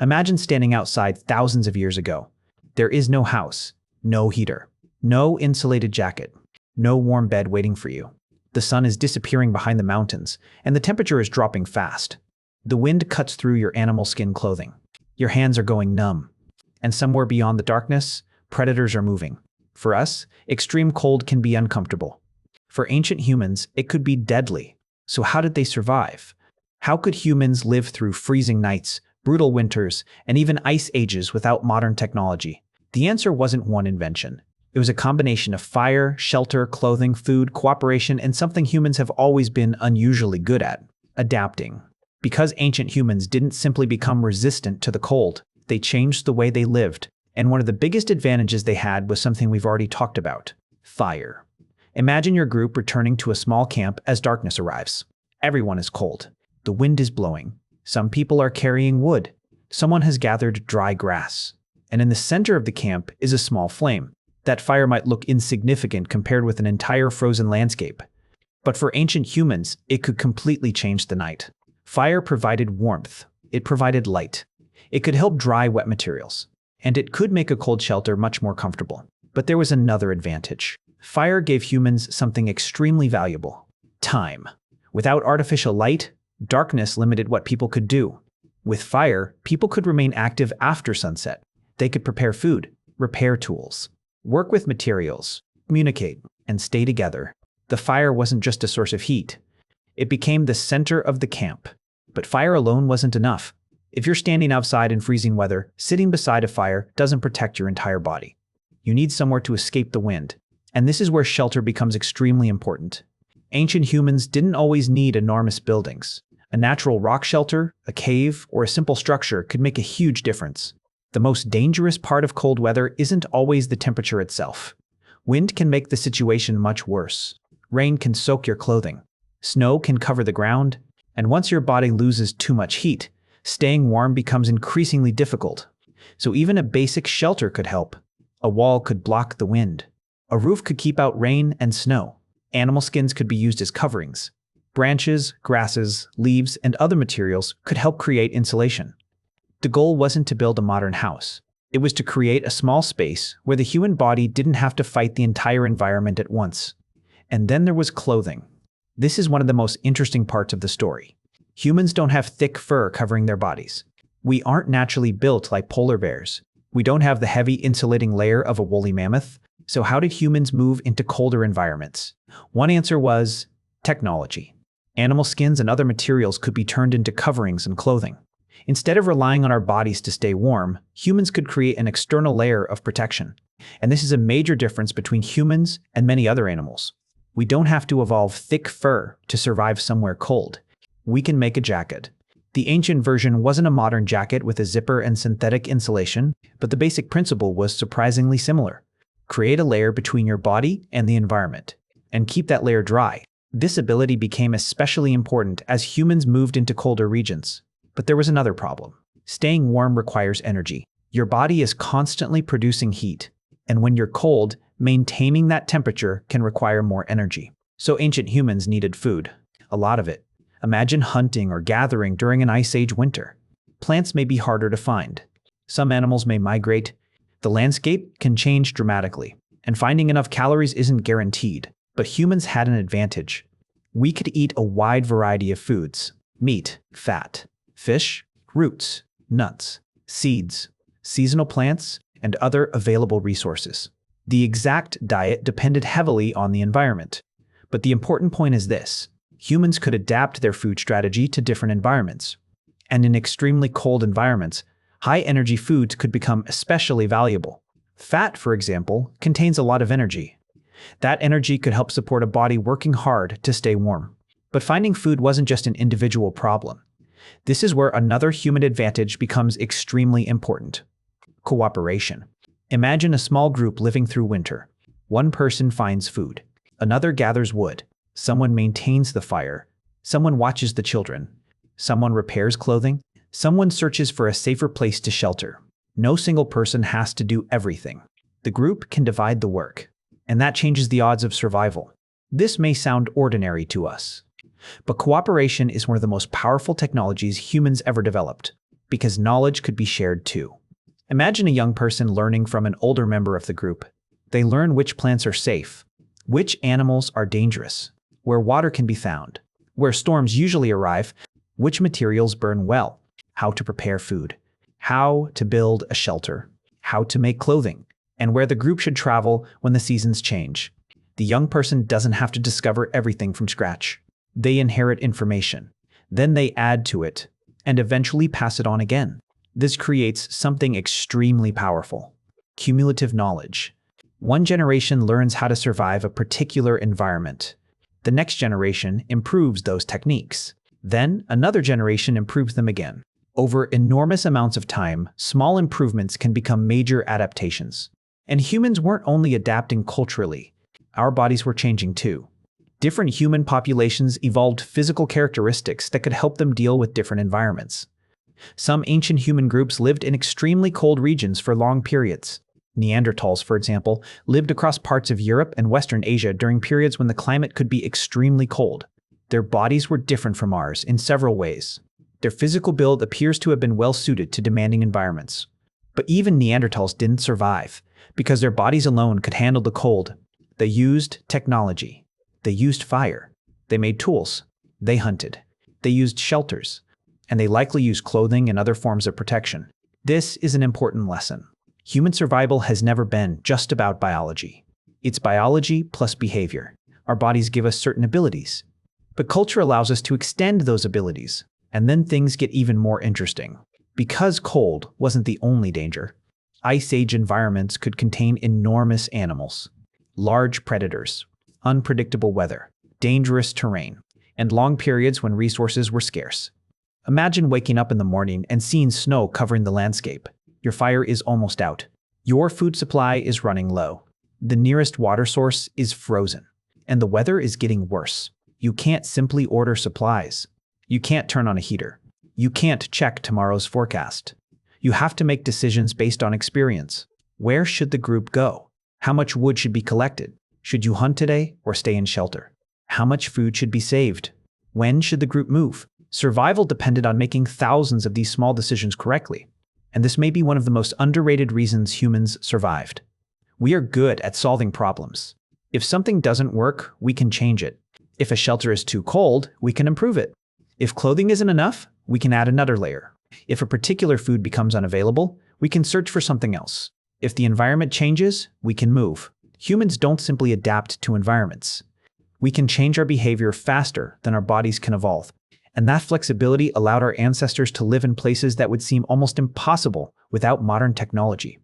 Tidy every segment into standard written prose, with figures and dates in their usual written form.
Imagine standing outside thousands of years ago. There is no house, no heater, no insulated jacket, no warm bed waiting for you. The sun is disappearing behind the mountains, and the temperature is dropping fast. The wind cuts through your animal skin clothing. Your hands are going numb. And somewhere beyond the darkness, predators are moving. For us, extreme cold can be uncomfortable. For ancient humans, it could be deadly. So how did they survive? How could humans live through freezing nights, brutal winters, and even ice ages without modern technology? The answer wasn't one invention. It was a combination of fire, shelter, clothing, food, cooperation, and something humans have always been unusually good at: adapting. Because ancient humans didn't simply become resistant to the cold, they changed the way they lived. And one of the biggest advantages they had was something we've already talked about: fire. Imagine your group returning to a small camp as darkness arrives. Everyone is cold. The wind is blowing. Some people are carrying wood. Someone has gathered dry grass. And in the center of the camp is a small flame. That fire might look insignificant compared with an entire frozen landscape. But for ancient humans, it could completely change the night. Fire provided warmth. It provided light. It could help dry wet materials. And it could make a cold shelter much more comfortable. But there was another advantage. Fire gave humans something extremely valuable: time. Without artificial light, darkness limited what people could do. With fire, people could remain active after sunset. They could prepare food, repair tools, work with materials, communicate, and stay together. The fire wasn't just a source of heat. It became the center of the camp. But fire alone wasn't enough. If you're standing outside in freezing weather, sitting beside a fire doesn't protect your entire body. You need somewhere to escape the wind. And this is where shelter becomes extremely important. Ancient humans didn't always need enormous buildings. A natural rock shelter, a cave, or a simple structure could make a huge difference. The most dangerous part of cold weather isn't always the temperature itself. Wind can make the situation much worse. Rain can soak your clothing. Snow can cover the ground. And once your body loses too much heat, staying warm becomes increasingly difficult. So even a basic shelter could help. A wall could block the wind. A roof could keep out rain and snow. Animal skins could be used as coverings. Branches, grasses, leaves, and other materials could help create insulation. The goal wasn't to build a modern house. It was to create a small space where the human body didn't have to fight the entire environment at once. And then there was clothing. This is one of the most interesting parts of the story. Humans don't have thick fur covering their bodies. We aren't naturally built like polar bears. We don't have the heavy insulating layer of a woolly mammoth. So how did humans move into colder environments? One answer was technology. Animal skins and other materials could be turned into coverings and clothing. Instead of relying on our bodies to stay warm, humans could create an external layer of protection. And this is a major difference between humans and many other animals. We don't have to evolve thick fur to survive somewhere cold. We can make a jacket. The ancient version wasn't a modern jacket with a zipper and synthetic insulation, but the basic principle was surprisingly similar. Create a layer between your body and the environment, and keep that layer dry. This ability became especially important as humans moved into colder regions. But there was another problem. Staying warm requires energy. Your body is constantly producing heat, and when you're cold, maintaining that temperature can require more energy. So ancient humans needed food. A lot of it. Imagine hunting or gathering during an ice age winter. Plants may be harder to find. Some animals may migrate. The landscape can change dramatically, and finding enough calories isn't guaranteed. But humans had an advantage. We could eat a wide variety of foods: meat, fat, fish, roots, nuts, seeds, seasonal plants, and other available resources. The exact diet depended heavily on the environment. But the important point is this: humans could adapt their food strategy to different environments. And in extremely cold environments, high-energy foods could become especially valuable. Fat, for example, contains a lot of energy. That energy could help support a body working hard to stay warm. But finding food wasn't just an individual problem. This is where another human advantage becomes extremely important: cooperation. Imagine a small group living through winter. One person finds food. Another gathers wood. Someone maintains the fire. Someone watches the children. Someone repairs clothing. Someone searches for a safer place to shelter. No single person has to do everything. The group can divide the work. And that changes the odds of survival. This may sound ordinary to us, but cooperation is one of the most powerful technologies humans ever developed. because knowledge could be shared too. Imagine a young person learning from an older member of the group. They learn which plants are safe, which animals are dangerous, where water can be found, where storms usually arrive, which materials burn well, how to prepare food, how to build a shelter, how to make clothing, and where the group should travel when the seasons change. The young person doesn't have to discover everything from scratch. They inherit information, then they add to it, and eventually pass it on again. This creates something extremely powerful: cumulative knowledge. One generation learns how to survive a particular environment. The next generation improves those techniques. Then another generation improves them again. Over enormous amounts of time, small improvements can become major adaptations. And humans weren't only adapting culturally. Our bodies were changing too. Different human populations evolved physical characteristics that could help them deal with different environments. Some ancient human groups lived in extremely cold regions for long periods. Neanderthals, for example, lived across parts of Europe and Western Asia during periods when the climate could be extremely cold. Their bodies were different from ours in several ways. Their physical build appears to have been well suited to demanding environments. But even Neanderthals didn't survive, because their bodies alone could handle the cold. They used technology. They used fire. They made tools. They hunted. They used shelters. And they likely used clothing and other forms of protection. This is an important lesson. Human survival has never been just about biology. It's biology plus behavior. Our bodies give us certain abilities. But culture allows us to extend those abilities. And then things get even more interesting. Because cold wasn't the only danger, Ice Age environments could contain enormous animals, large predators, unpredictable weather, dangerous terrain, and long periods when resources were scarce. Imagine waking up in the morning and seeing snow covering the landscape. Your fire is almost out. Your food supply is running low. The nearest water source is frozen. And the weather is getting worse. You can't simply order supplies. You can't turn on a heater. You can't check tomorrow's forecast. You have to make decisions based on experience. Where should the group go? How much wood should be collected? Should you hunt today or stay in shelter? How much food should be saved? When should the group move? Survival depended on making thousands of these small decisions correctly. And this may be one of the most underrated reasons humans survived. We are good at solving problems. If something doesn't work, we can change it. If a shelter is too cold, we can improve it. If clothing isn't enough, we can add another layer. If a particular food becomes unavailable, we can search for something else. If the environment changes, we can move. Humans don't simply adapt to environments. We can change our behavior faster than our bodies can evolve. And that flexibility allowed our ancestors to live in places that would seem almost impossible without modern technology.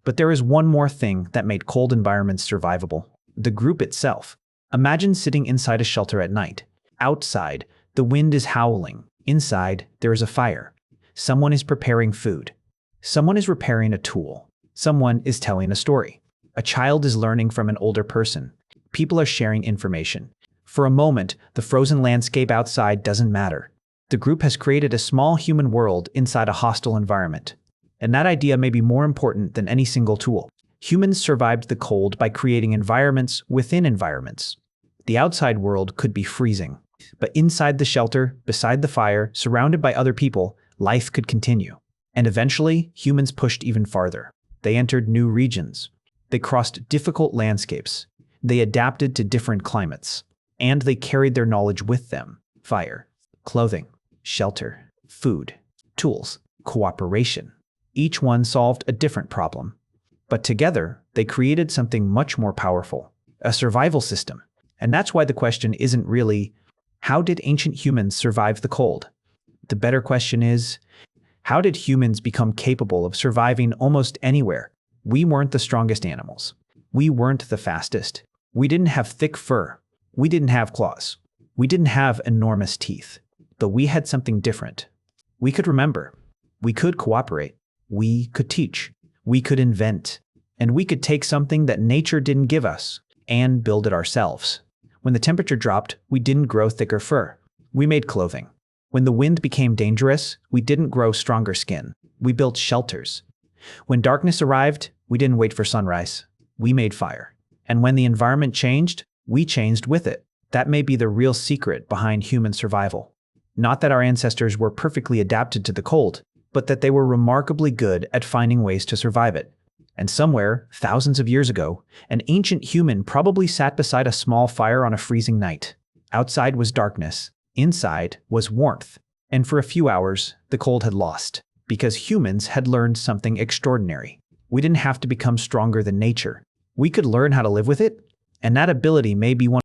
But there is one more thing that made cold environments survivable: the group itself. Imagine sitting inside a shelter at night. Outside, the wind is howling. Inside, there is a fire. Someone is preparing food. Someone is repairing a tool. Someone is telling a story. A child is learning from an older person. People are sharing information. For a moment, the frozen landscape outside doesn't matter. The group has created a small human world inside a hostile environment. And that idea may be more important than any single tool. Humans survived the cold by creating environments within environments. The outside world could be freezing. But inside the shelter, beside the fire, surrounded by other people, life could continue. And eventually, humans pushed even farther. They entered new regions. They crossed difficult landscapes. They adapted to different climates. And they carried their knowledge with them: fire, clothing, shelter, food, tools, cooperation. Each one solved a different problem. But together, they created something much more powerful: a survival system. And that's why the question isn't really, how did ancient humans survive the cold? The better question is, how did humans become capable of surviving almost anywhere? We weren't the strongest animals. We weren't the fastest. We didn't have thick fur. We didn't have claws. We didn't have enormous teeth. But we had something different. We could remember. We could cooperate. We could teach. We could invent. And we could take something that nature didn't give us and build it ourselves. When the temperature dropped, we didn't grow thicker fur. We made clothing. When the wind became dangerous, we didn't grow stronger skin. We built shelters. When darkness arrived, we didn't wait for sunrise. We made fire. And when the environment changed, we changed with it. That may be the real secret behind human survival. Not that our ancestors were perfectly adapted to the cold, but that they were remarkably good at finding ways to survive it. And somewhere, thousands of years ago, an ancient human probably sat beside a small fire on a freezing night. Outside was darkness, inside was warmth, and for a few hours, the cold had lost, because humans had learned something extraordinary. We didn't have to become stronger than nature. We could learn how to live with it, and that ability may be one